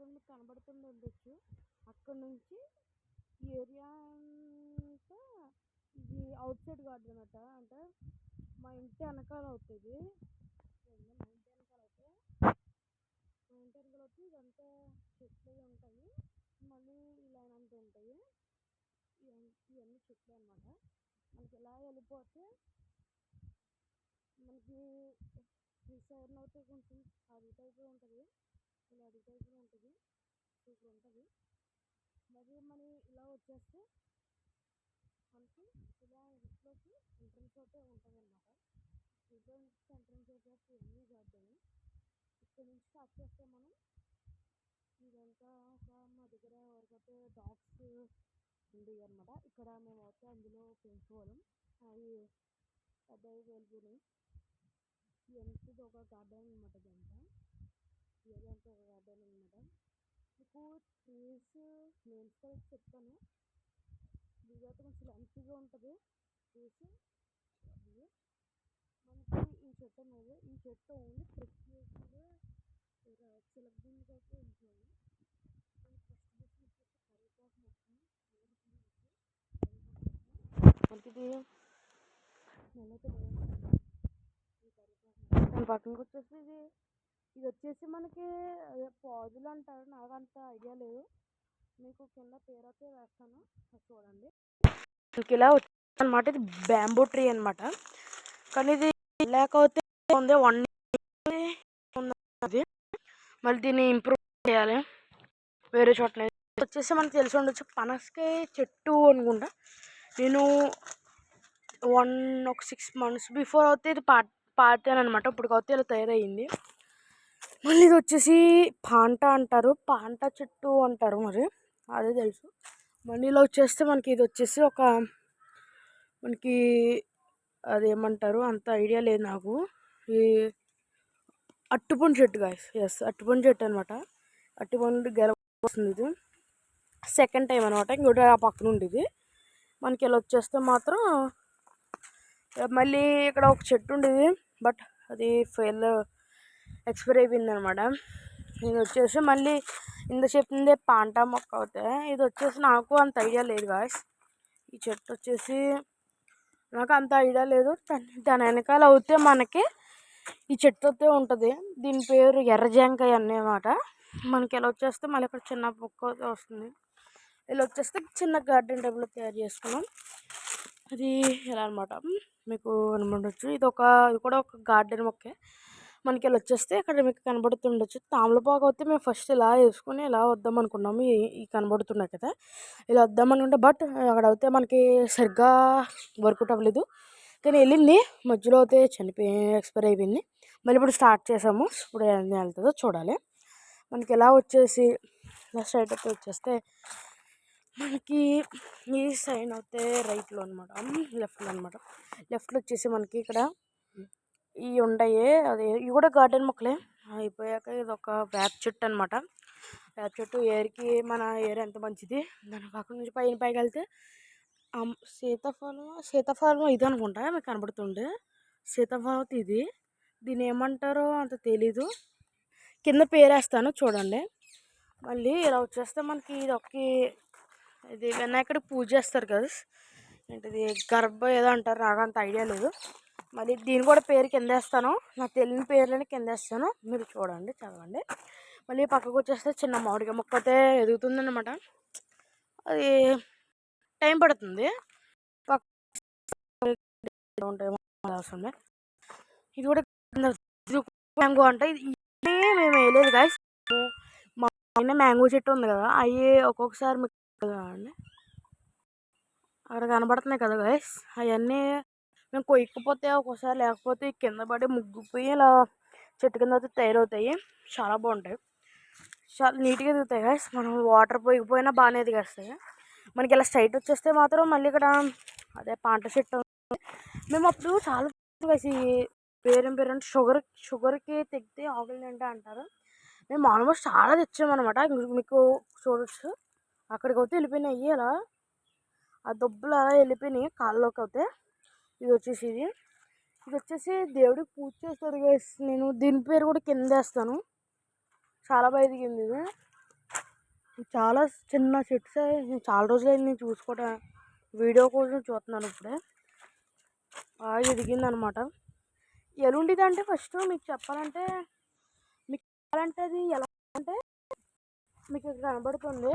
చూడండి మీకు కనబడుతుండొచ్చు. అక్కడ నుంచి ఈ ఏరియా అంతా ఇది అవుట్ సైడ్ గార్డెన్ అనమాట. అంటే మా ఇంటి వెనకాల అవుతుంది. మా ఇంటి వెనకాల వచ్చి ఇదంతా చెట్లు ఉంటాయి. మళ్ళీ ఇలా అంతా ఉంటాయి. ఇవన్నీ చెట్లు అనమాట. మనకి ఇలా వెళ్ళిపోతే మనకి ఈ సైడ్ అయితే కొంచెం అడవి టైప్లో ఉంటుంది. ఇలా అడవి టైప్లో ఉంటుంది. సూపర్ ఉంటుంది. మరి మనం ఇలా వచ్చేస్తే మనకి ఇలా ఇంట్లోకి ఎంట్రన్స్ అయితే ఉంటుంది అనమాట. ఇంట్లో నుంచి ఎంట్రన్స్ వచ్చేస్తే ఇవన్నీ గార్డెన్. ఇక్కడ నుంచి స్టార్ట్ చేస్తే మనం ఇదంతా మా దగ్గర వరకైతే డాగ్స్ ఉండేవి అనమాట. ఇక్కడ మేము అయితే అందులో పెంచుకోవడం అవి పెద్దవి వెళ్ళిపోయినాయి. ఇదంతా ఒక గార్డెన్ అనమాట. ఇదంతా ఒక గార్డెన్ అనమాట. మీకు ట్రీస్ నేమ్స్ కూడా చెప్తాను. ఇదైతే కొంచెం లెంతీగా ఉంటుంది. ట్రీస్ మనకి ఈ చెట్టు అనేది ఈ చెట్టు ఓన్లీ ప్రత్యేకంగా చిలకడూళ్ళకి అయితే ఉంటుంది. ఫస్ట్ వచ్చేసి కరివేపాకు మొక్క మనకి ఇది దాని పక్కనకి వచ్చేసి ఇది వచ్చేసి మనకి పాదులు అంటారు. నాకు అంత ఐడియా లేదు. మీకు కింద పేరు అయితే వేస్తాను, చూడండి. మనకి ఇలా వచ్చింది అనమాట. ఇది బ్యాంబూ ట్రీ అనమాట. కానీ ఇది లేకపోతే ఉంది 1 మళ్ళీ దీన్ని ఇంప్రూవ్ చేయాలి వేరే చోట. వచ్చేసి మనకు తెలిసి ఉండొచ్చు పనసకాయ చెట్టు అనుకుంటా. నేను ఒక 6 months బిఫోర్ అయితే ఇది పాతాను అనమాట. ఇప్పుడు అయితే ఇలా తయారయ్యింది. మళ్ళీ ఇది వచ్చేసి పాంట అంటారు, పాంట చెట్టు అంటారు, మరి అదే తెలుసు. మళ్ళీ ఇలా వచ్చేస్తే మనకి ఇది వచ్చేసి మనకి అదేమంటారు అంత ఐడియా లేదు నాకు. ఈ అట్టుపండు చెట్టు గాయస్. ఎస్, అట్టుపండు చెట్టు అనమాట. అట్టుపండు గెల వస్తుంది. ఇది సెకండ్ టైం అనమాట. ఇంకోటి ఆ పక్కన ఉండేది. మనకి ఇలా వచ్చేస్తే మాత్రం మళ్ళీ ఇక్కడ ఒక చెట్టు ఉండేది, బట్ అది ఎక్స్పైర్ అయిపోయింది అనమాట. ఇది వచ్చేసి మళ్ళీ ఇంత చెప్పిందే పాంటా మొక్క అవుతాయి. ఇది వచ్చేసి నాకు అంత ఐడియా లేదు గాయస్. ఈ చెట్టు వచ్చేసి నాకు అంత ఐడియా లేదు. దాని వెనకాల అవుతే మనకి ఈ చెట్టు అయితే ఉంటుంది. దీని పేరు ఎర్రజాంకాయ అన్నమాట. మనకి ఇలా వచ్చేస్తే మళ్ళీ ఇక్కడ చిన్న మొక్క వస్తుంది. ఇలా వచ్చేస్తే చిన్న గార్డెన్ టైప్లో తయారు చేసుకున్నాం. అది ఎలా అనమాట మీకు కనబడవచ్చు. ఇది కూడా ఒక గార్డెన్ మొక్కే. మనకి ఇలా వచ్చేస్తే ఇక్కడ మీకు కనబడుతుండొచ్చు తామలపాకు. అయితే మేము ఫస్ట్ ఇలా వేసుకుని ఇలా వద్దాం అనుకున్నాము. ఈ కనబడుతున్నాయి కదా, ఇలా వద్దాం అనుకుంటే బట్ అక్కడ అయితే మనకి సరిగ్గా వర్కౌట్ అవ్వలేదు. కానీ వెళ్ళింది, మధ్యలో అయితే ఎక్స్పైర్ అయిపోయింది. మళ్ళీ ఇప్పుడు స్టార్ట్ చేసాము. ఇప్పుడు ఏం వెళ్తుందో చూడాలి. మనకి ఎలా వచ్చేసి స్ట్రైట్ అయితే వచ్చేస్తే మనకి ఈ సైడ్ అయితే రైట్లో అనమాట, లెఫ్ట్లో అనమాట. లెఫ్ట్లో వచ్చేసి మనకి ఇక్కడ ఇవి ఉంటాయి. ఇవి కూడా గార్డెన్ మొక్కలే. అయిపోయాక ఇది ఒక వేప చెట్టు అనమాట. వేప చెట్టు ఏర్కి మన ఏర్ ఎంత మంచిది. దాని పక్కన నుంచి పైకి వెళ్తే సీతాఫలం ఇది అనుకుంటా మీకు కనబడుతుండే. సీతాఫలం ఇది. దీన్ని ఏమంటారో అంత తెలీదు. కింద పేరేస్తాను చూడండి. మళ్ళీ ఇలా వచ్చేస్తే మనకి ఇది వినాయకుడికి పూజ చేస్తారు కదా, ఏంటిది గర్భ ఏదో అంటారు, నాకు అంత ఐడియా లేదు. మళ్ళీ దీని కూడా పేరు కింద వేస్తాను. నాకు తెలియని పేర్లని కింద వేస్తాను, మీరు చూడండి, చదవండి. మళ్ళీ పక్కకు వచ్చేస్తే చిన్న మామిడికాయ మొక్క అయితే ఎదుగుతుంది అనమాట. అది టైం పడుతుంది. ఇది కూడా మ్యాంగో అంటే మేము వేయలేదు గాయస్. మా పైన మ్యాంగో చెట్టు ఉంది కదా, అవి ఒక్కొక్కసారి మీకు అండి అక్కడ కనబడుతున్నాయి కదా గాయస్, అవన్నీ మేము కొయ్యకపోతే ఒక్కోసారి లేకపోతే కింద పడి ముగ్గిపోయి ఇలా చెట్టు కింద అయితే తయారవుతాయి. చాలా బాగుంటాయి, చాలా నీట్గా ఎదుగుతాయి గాయస్. మనం వాటర్ పోయకపోయినా బాగానే ఎదిగేస్తాయి. మనకి ఇలా స్ట్రైట్ వచ్చేస్తే మాత్రం మళ్ళీ ఇక్కడ అదే పాంట చెట్టు. మేము అప్పుడు చాలా వేసి పేరు అంటే షుగర్కి తెగితే ఆకులు తింటే అంటారు. మేము ఆల్మోస్ట్ చాలా తెచ్చామన్నమాట. మీకు చూడవచ్చు అక్కడికి అయితే వెళ్ళిపోయినాయి. అలా ఆ దొబ్బులు అలా వెళ్ళిపోయినాయి కాళ్ళలోకి అయితే. ఇది వచ్చేసి దేవుడికి పూజ చేస్తారు గైస్. నేను దీని పేరు కూడా కింద వేస్తాను. చాలా బాగా ఎదిగింది ఇది. చాలా చిన్న చెట్స్. నేను చాలా రోజులైంది నేను చూసుకోవడం, వీడియో కోసం చూస్తున్నాను ఇప్పుడే. బాగా ఎదిగిందనమాట. ఎలుండిది అంటే ఫస్ట్ మీకు చెప్పాలంటే, మీకు చెప్పాలంటే అది ఎలా అంటే మీకు ఇక్కడ కనబడుతుంది.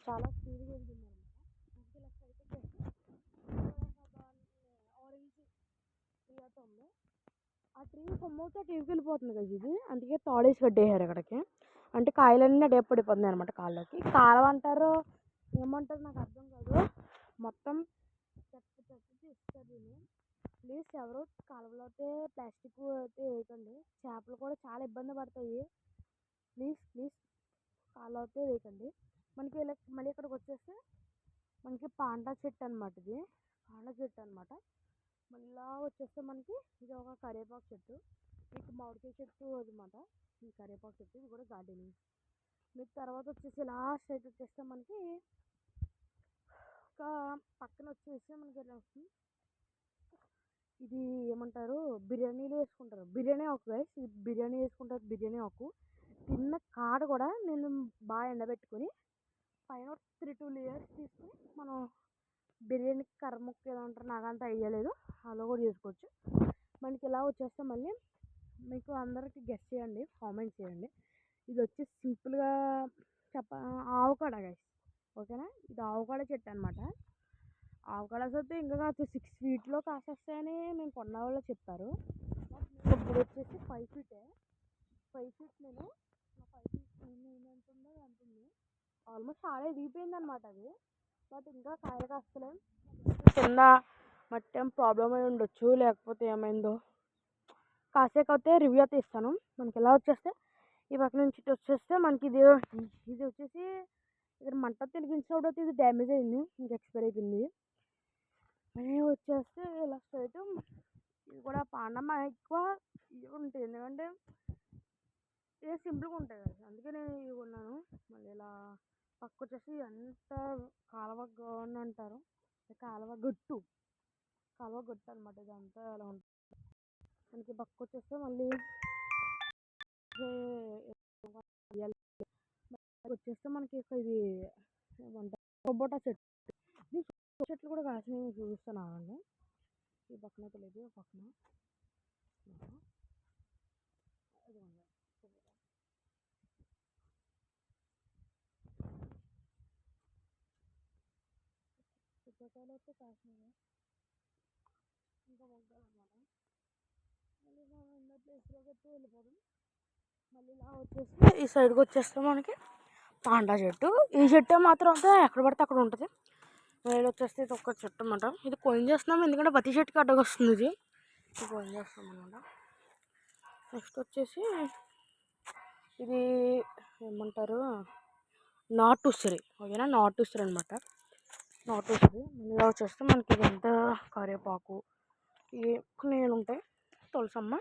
చాలా స్పీడ్గా ఎదిగింది ఆరెంజ్ ట్రీ ఉంది. ఆ ట్రీ కొమ్మవుతే టీవీకి వెళ్ళిపోతుంది కదా ఇది, అందుకే తాడేసి కట్టేసారు అక్కడికి. అంటే కాయలన్నీ అడే పడిపోతున్నాయి అనమాట కాళ్ళకి. కాలం అంటారు ఏమంటారు నాకు అర్థం కాదు. మొత్తం ఇస్తారు దీన్ని. ప్లీజ్ ఎవరు కాలువలో అయితే ప్లాస్టిక్ అయితే వేయకండి. చేపలు కూడా చాలా ఇబ్బంది పడతాయి. ప్లీజ్ ప్లీజ్ కాలువ అయితే వేయకండి. మనకి మళ్ళీ ఇక్కడికి వచ్చేస్తే మనకి పాండా చెట్టు అనమాట. ఇది పాండా చెట్టు అనమాట. మళ్ళీ వచ్చేస్తే మనకి ఇది ఒక కరివేపాకు చెట్టు. మీకు మామిడికాయ చెట్టు అనమాట ఈ కరివేపాకు చెట్టు. ఇది కూడా గార్డెనింగ్. మీకు తర్వాత వచ్చేసి లాస్ట్ అయితే వచ్చేస్తే మనకి ఒక పక్కన వచ్చేసి మనకి ఇది ఏమంటారు, బిర్యానీలో వేసుకుంటారు. బిర్యానీ ఆకు గైస్, ఇది బిర్యానీ వేసుకుంటారు. బిర్యానీ ఆకు తిన్న కాడ కూడా నేను బాగా ఎండబెట్టుకొని పైన 3-2 లేయర్స్ తీసుకుని మనం బిర్యానీ కర్ర ముక్క ఎలా ఉంటారు నాకు అంత ఐడియా లేదు, అలా కూడా చేసుకోవచ్చు. మనకి ఇలా వచ్చేస్తే మళ్ళీ మీకు అందరికి గెస్ట్ చేయండి, కామెంట్ చేయండి. ఇది వచ్చి సింపుల్గా ఆవకాడ గైస్, ఓకేనా. ఇది ఆవకాడ చెట్టు అనమాట. ఆవకాడస్ అయితే ఇంకా 6 ఫీట్లో కాసేస్తాయని మేము కొన్న వాళ్ళు చెప్పారు. ఇప్పుడు వచ్చేసి 5 ఫీటే. 5 ఫీట్ నేను 5 ఫీట్ ఎంత ఉందో అంటుంది. ఆల్మోస్ట్ చాలా ఎదిగిపోయింది అనమాట అది. బట్ ఇంకా కాయలు కాస్తలే. కింద మట్టి ఏం ప్రాబ్లం అయి ఉండొచ్చు, లేకపోతే ఏమైందో. కాసేకైతే రివ్యూ అయితే ఇస్తాను. మనకి ఎలా వచ్చేస్తే ఈ పక్క నుంచి ఇటు వచ్చేస్తే మనకి ఇది వచ్చేసి ఇక్కడ మంట తిరిగించినప్పుడు ఇది డ్యామేజ్ అయింది, ఇంకా ఎక్స్పైర్ అయిపోయింది. మళ్ళీ వచ్చేస్తే ఇలా స్ట్రైట్ ఇది కూడా పాండమ్మ ఎక్కువ ఇవి ఉంటాయి, ఎందుకంటే ఇది సింపుల్గా ఉంటుంది కదా, అందుకే నేను ఇవి కొన్నాను. మళ్ళీ ఇలా పక్క వచ్చేసి అంత కాలువ గోన్ అంటారు, కాలువ గట్టు అనమాట. ఇదంతా అలా ఉంటుంది. మనకి పక్క వచ్చేస్తే మళ్ళీ వచ్చేస్తే మనకి ఇది ఏమంటారు సపోటా చెట్టు. చెట్లు కూడా కాసినవి చూపిస్తున్నానండి. ఈ పక్కన తెలియదు, పక్కన సపోటాలు అయితే కాసినవి ఇంకా మొగ్గాలు అనమాట. మళ్ళీ మనం ఉన్న ప్లేస్లోకి అయితే వెళ్ళిపోదాం. మళ్ళీ ఇలా వచ్చేసి ఈ సైడ్కి వచ్చేస్తే మనకి పాండా చెట్టు. ఈ చెట్టు మాత్రం అయితే ఎక్కడ పడితే అక్కడ ఉంటుంది. మళ్ళీ వచ్చేస్తే ఇది ఒక్క చెట్టు అన్నమాట. ఇది కోయిన్ చేస్తున్నాం ఎందుకంటే ప్రతి చెట్టుకి అడ్డగా వస్తుంది. ఇది కోయిన్ చేస్తాం అనమాట. నెక్స్ట్ వచ్చేసి ఇది ఏమంటారు నాటు ఉసిరి, ఓకేనా. నాటు ఉసిరి అనమాట. నాటు ఉసిరి మళ్ళీ వచ్చేస్తే మనకి ఇదంతా కరివేపాకు నేను ఉంటాయి, తులసమ్మ.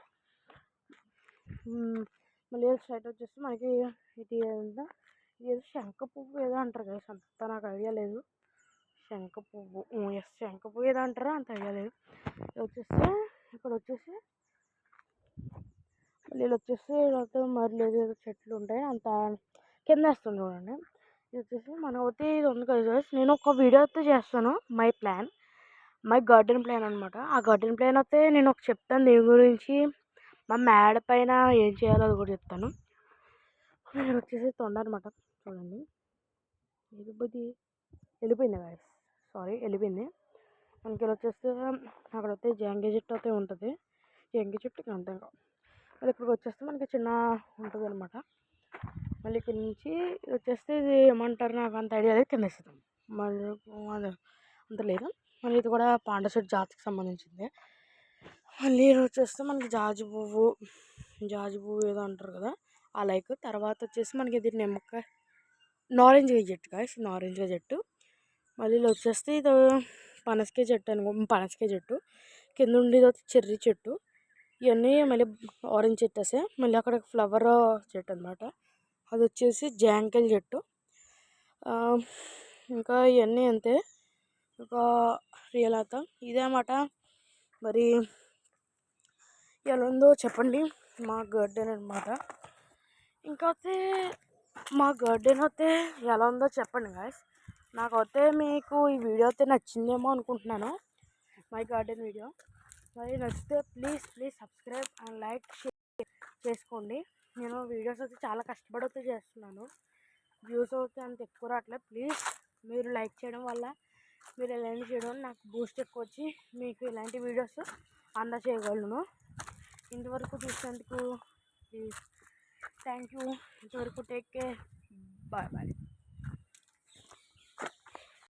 మళ్ళీ స్ట్రైట్ వచ్చేసి మనకి ఇది ఏదో శంఖ పువ్వు ఏదో అంటారు కదా, అంత నాకు ఐడియా లేదు. శంఖ పువ్వు, శంఖ పువ్వు ఏదో అంటారో అంత ఐడియా లేదు. వచ్చేస్తే ఇక్కడ వచ్చేసి మళ్ళీ వచ్చేసి మరి లేదు చెట్లు ఉంటాయి అంత కింద వేస్తుంది చూడండి. ఇది వచ్చేసి మన అయితే ఇది ఉంది కదా, నేను ఒక వీడియో అయితే చేస్తాను. మై గార్డెన్ ప్లాన్ అనమాట. ఆ గార్డెన్ ప్లాన్ అయితే నేను ఒక చెప్తాను దీని గురించి. మా మేడ పైన ఏం చేయాలో అది కూడా చెప్తాను. నేను వచ్చేసి తొండ అనమాట. చూడండి వెళ్ళిపోయింది కదా, సారీ వెళ్ళిపోయింది. మనకి ఇలా వచ్చేస్తే అక్కడ వస్తే జాంకాయ చెట్టు అయితే ఉంటుంది. జాంకాయ చెట్టుకి అంతే. మళ్ళీ ఇక్కడికి వచ్చేస్తే మనకి చిన్న ఉంటుంది అనమాట. మళ్ళీ ఇక్కడ నుంచి వచ్చేస్తే ఇది ఏమంటారు నాకు అంత ఐడియా లేదు, కింద ఇస్తాం మళ్ళీ అంత లేదు. మళ్ళీ ఇది కూడా పాండా చెట్టు జాతికి సంబంధించింది. మళ్ళీ వచ్చేస్తే మనకి జాజి పువ్వు ఏదో అంటారు కదా ఆ లైక్. తర్వాత వచ్చేసి మనకి ఇది నిమ్మకాయ నారింజకాయ చెట్టు కాదు, నారింజకాయ చెట్టు. మళ్ళీ వచ్చేస్తే ఇది పనసకాయ చెట్టు కింద ఉండేది చెర్రీ చెట్టు. ఇవన్నీ మళ్ళీ ఆరెంజ్ చెట్టు వస్తాయి. మళ్ళీ అక్కడ ఫ్లవర్ చెట్టు అనమాట, అది వచ్చేసి జాంకాయల చెట్టు. ఇంకా ఇవన్నీ అంతే. ఇంకా రియల్ అవుతా ఇదే అన్నమాట. మరి ఎలా ఉందో చెప్పండి. మా గార్డెన్ అనమాట. ఇంకైతే మా గార్డెన్ అయితే ఎలా ఉందో చెప్పండి గాయస్. నాకైతే మీకు ఈ వీడియో అయితే నచ్చిందేమో అనుకుంటున్నాను, మై గార్డెన్ వీడియో. మరి నచ్చితే ప్లీజ్ సబ్స్క్రైబ్ అండ్ లైక్ చేసుకోండి. నేను వీడియోస్ అయితే చాలా కష్టపడి అయితే చేస్తున్నాను. వ్యూస్ అయితే అంత ఎక్కువ రావట్లేదు. ప్లీజ్ మీరు లైక్ చేయడం వల్ల, మీరు ఇలాంటి చేయడం నాకు బూస్ట్ ఎక్కువ వచ్చి మీకు ఇలాంటి వీడియోస్ అందజేయగలను. ఇంతవరకు చూసినందుకు ప్లీజ్ థ్యాంక్ యూ. ఇంతవరకు టేక్ కేర్. బాయ్.